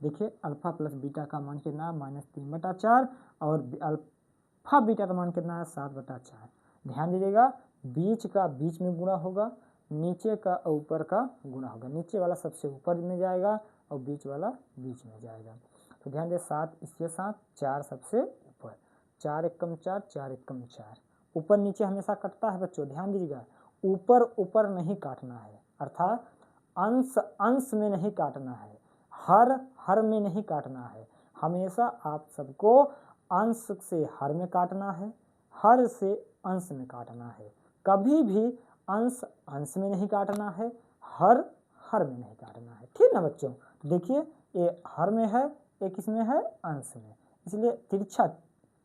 देखिए अल्फा प्लस बीटा का मान कितना? -3 बटा 4 और अल्फा बीटा का मान कितना है? 7 बटा 4। ध्यान दीजिएगा, बीच का बीच में गुणा होगा, नीचे का ऊपर का गुणा होगा। नीचे वाला सबसे ऊपर में जाएगा और बीच वाला बीच में जाएगा। तो ध्यान दें, 7 इसके साथ 4 सबसे ऊपर, 4 एक कम 4, 4 एक कम 4। ऊपर नीचे हमेशा कटता है बच्चों, ध्यान दीजिएगा। ऊपर ऊपर नहीं काटना है, अर्थात अंश अंश में नहीं काटना है, हर में नहीं काटना है। हमेशा आप सबको अंश से हर में काटना है, हर से अंश में काटना है। कभी भी अंश अंश में नहीं काटना है, हर में नहीं काटना है। ठीक ना बच्चों, देखिए ये हर में है, एक इसमें है अंश में, इसलिए तिरछा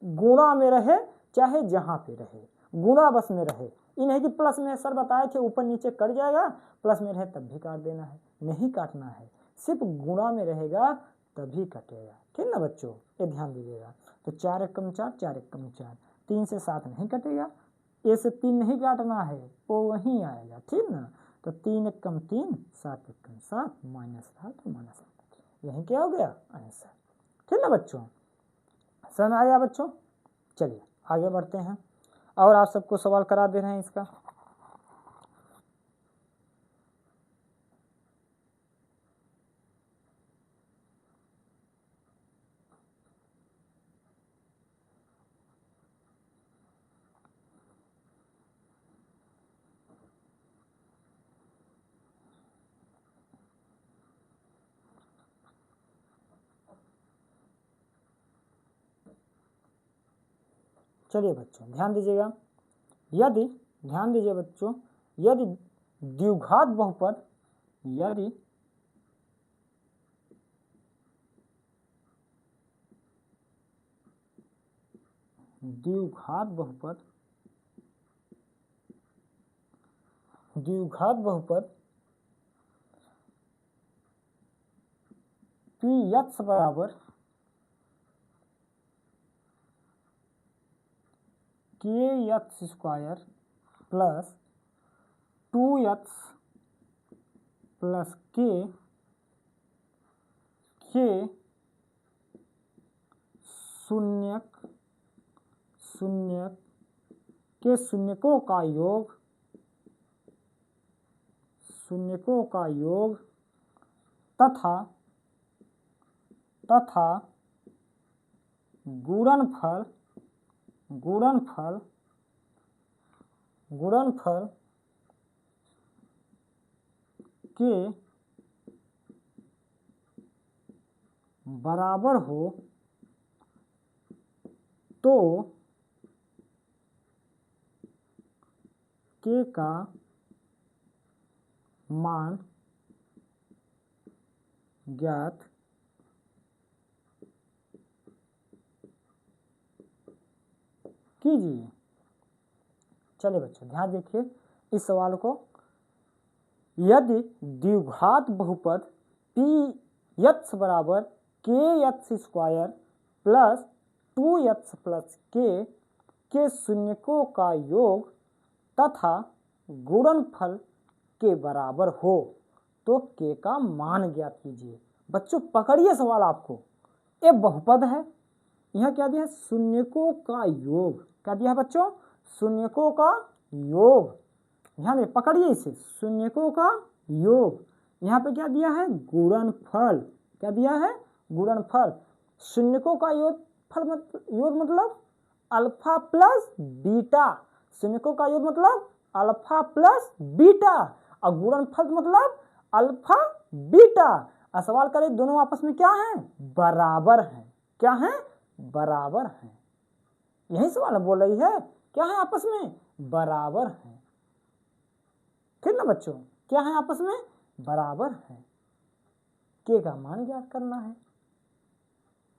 गुणा में रहे चाहे जहाँ पे रहे, गुणा बस में रहे। ये नहीं कि प्लस में, सर बताए थे ऊपर नीचे कट जाएगा, प्लस में रहे तब भी काट देना है, नहीं काटना है, सिर्फ गुणा में रहेगा तभी कटेगा। ठीक ना बच्चों, ये ध्यान दीजिएगा। तो 4 एकम 4, 4 एकम 4, 3 से 7 नहीं कटेगा, ए से 3 नहीं काटना है, वो वहीं आएगा। ठीक ना, तो 3 एकम 3, 7 एकम 7, -7 -7, यही क्या हो गया आंसर। ठीक ना बच्चों, समझ आया बच्चों। चलिए आगे बढ़ते हैं, और आप सबको सवाल करा दे रहे हैं इसका। चलिए बच्चों ध्यान दीजिएगा, यदि ध्यान दीजिए बच्चों, यदि द्विघात बहुपद, यदि द्विघात बहुपद, द्विघात बहुपद px बराबर kx square plus 2x plus के शून्यक के शून्यकों का योग, शून्यकों का योग तथा गुणनफल के बराबर हो तो के का मान ज्ञात कीजिए। चलिए बच्चों ध्यान देखिए इस सवाल को, यदि द्विघात बहुपद px बराबर kx square plus 2x plus के शून्यकों का योग तथा गुणनफल के बराबर हो तो के का मान ज्ञात कीजिए। बच्चों पकड़िए सवाल, आपको ये बहुपद है, यहाँ क्या दिया है, शून्यकों का योग, क्या दिया है बच्चों, शून्यकों का योग, ध्यान दे पकड़िए इसे, शून्यकों का योग, यहाँ पे क्या दिया है, गुणनफल, क्या दिया है, गुणनफल, शून्यकों का योग मतलब अल्फा प्लस बीटा, शून्यकों का योग मतलब अल्फा प्लस बीटा, और गुणनफल मतलब अल्फा बीटा। और सवाल करें दोनों आपस में क्या है, बराबर है, क्या है, बराबर है, यही सवाल बोल रही है, क्या है आपस में, बराबर है। ठीक ना बच्चों, क्या है आपस में, बराबर है, के का मान ज्ञात करना है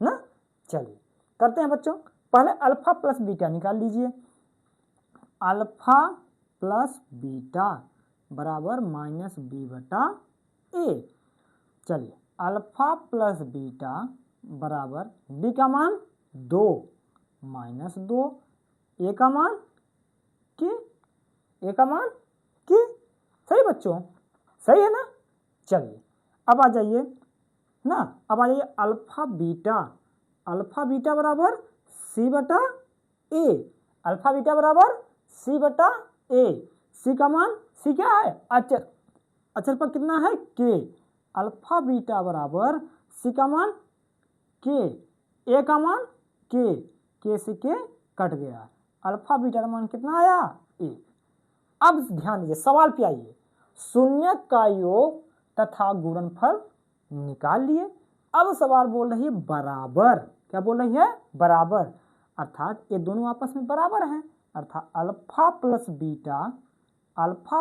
ना। चलिए करते हैं बच्चों, पहले अल्फा प्लस बीटा निकाल लीजिए, अल्फा प्लस बीटा बराबर -b/a। चलिए अल्फा प्लस बीटा बराबर b का मान 2 -2, a का मान के, सही बच्चों, सही है ना। चलिए अब आ जाइए ना, अब आ जाइए अल्फा बीटा बराबर c/a, अल्फा बीटा बराबर c/a, c का मान, c क्या है, अचर पर कितना है, k, अल्फा बीटा बराबर c का मान k, a का मान k से k कट गया, अल्फा बीटा का मान कितना आया, 1। अब ध्यान दीजिए सवाल पे आइए, शून्य का योग तथा गुणनफल निकाल लिए। अब सवाल बोल रही है बराबर, क्या बोल रही है, बराबर, अर्थात ये दोनों आपस में बराबर हैं, अर्थात अल्फा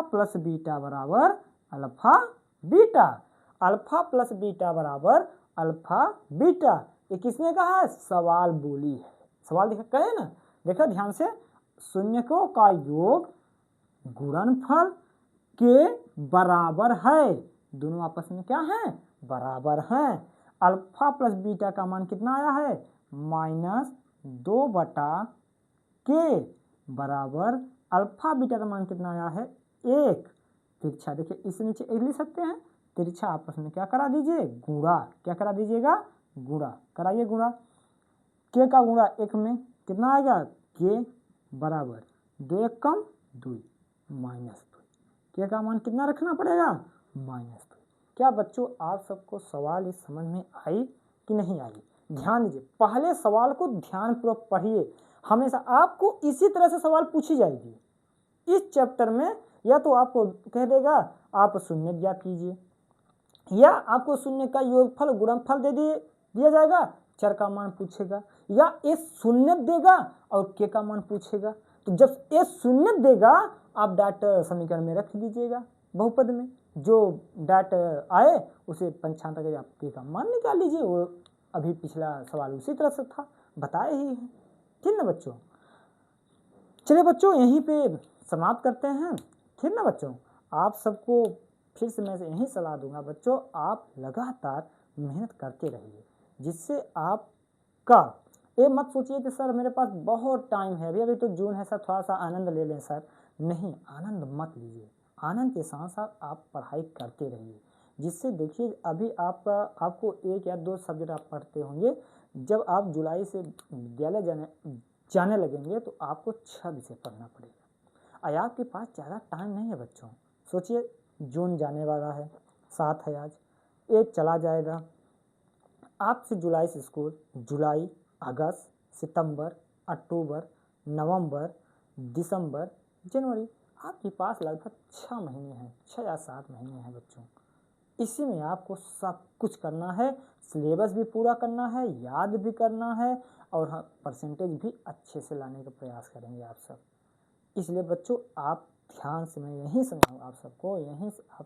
प्लस बीटा बराबर alpha beta, alpha plus beta बराबर अल्फा बीटा। ये किसने कहा है? सवाल बोली है। सवाल देखा कहे ना, देखो ध्यान से, शून्यकों का योग गुणनफल के बराबर है। दोनों आपस में क्या है? बराबर हैं। अल्फा प्लस बीटा का मान कितना आया है? -2/k बराबर अल्फा बीटा का मान कितना आया है? 1। तिरछा देखिए इससे नीचे 1 लिख सकते हैं, तिरछा आपस में क्या करा दीजिए? गुणा। क्या करा दीजिएगा? गुणा कराइए। गुणा के का गुणा 1 में कितना आएगा? के बराबर 2 1 कम 2 -2। के का मान कितना रखना पड़ेगा? -2। क्या बच्चों आप सबको सवाल इस समझ में आई कि नहीं आई? ध्यान दीजिए, पहले सवाल को ध्यानपूर्वक पढ़िए। हमेशा आपको इसी तरह से सवाल पूछी जाएगी इस चैप्टर में। या तो आपको कह देगा आप शून्य ज्ञात कीजिए, या आपको शून्य का योगफल गुणनफल दिया जाएगा, चर का मान पूछेगा, या ए शून्य देगा और के का मान पूछेगा। तो जब ए शून्य देगा आप डाट समीकरण में रख दीजिएगा बहुपद में, जो डाट आए उसे पंचांतर आप के का मान निकाल लीजिए। वो अभी पिछला सवाल उसी तरह से था, बताए ही है। ठीक ना बच्चों? चलिए बच्चों यहीं पे समाप्त करते हैं। ठीक ना बच्चों? आप सबको फिर से मैं यही सलाह दूंगा बच्चों, आप लगातार मेहनत करते रहिए, जिससे आपका ये मत सोचिए कि सर मेरे पास बहुत टाइम है, अभी तो जून है सर, थोड़ा सा आनंद ले लें सर। नहीं, आनंद मत लीजिए, आनंद के साथ साथ आप पढ़ाई करते रहिए, जिससे देखिए अभी आपको 1 या 2 सब्जेक्ट आप पढ़ते होंगे, जब आप जुलाई से विद्यालय जाने लगेंगे तो आपको 6 विषय पढ़ना पड़ेगा। और आपके पास ज़्यादा टाइम नहीं है बच्चों। सोचिए जून जाने वाला है, 7 है आज, 1 चला जाएगा, आपसे जुलाई से स्कूल, जुलाई, अगस्त, सितंबर, अक्टूबर, नवंबर, दिसंबर, जनवरी, आपके पास लगभग 6 महीने हैं, 6 या 7 महीने हैं बच्चों। इसी में आपको सब कुछ करना है, सिलेबस भी पूरा करना है, याद भी करना है, और हाँ परसेंटेज भी अच्छे से लाने का प्रयास करेंगे आप सब। इसलिए बच्चों आप ध्यान से, मैं यही समझाऊँ आप सबको, यहीं से आप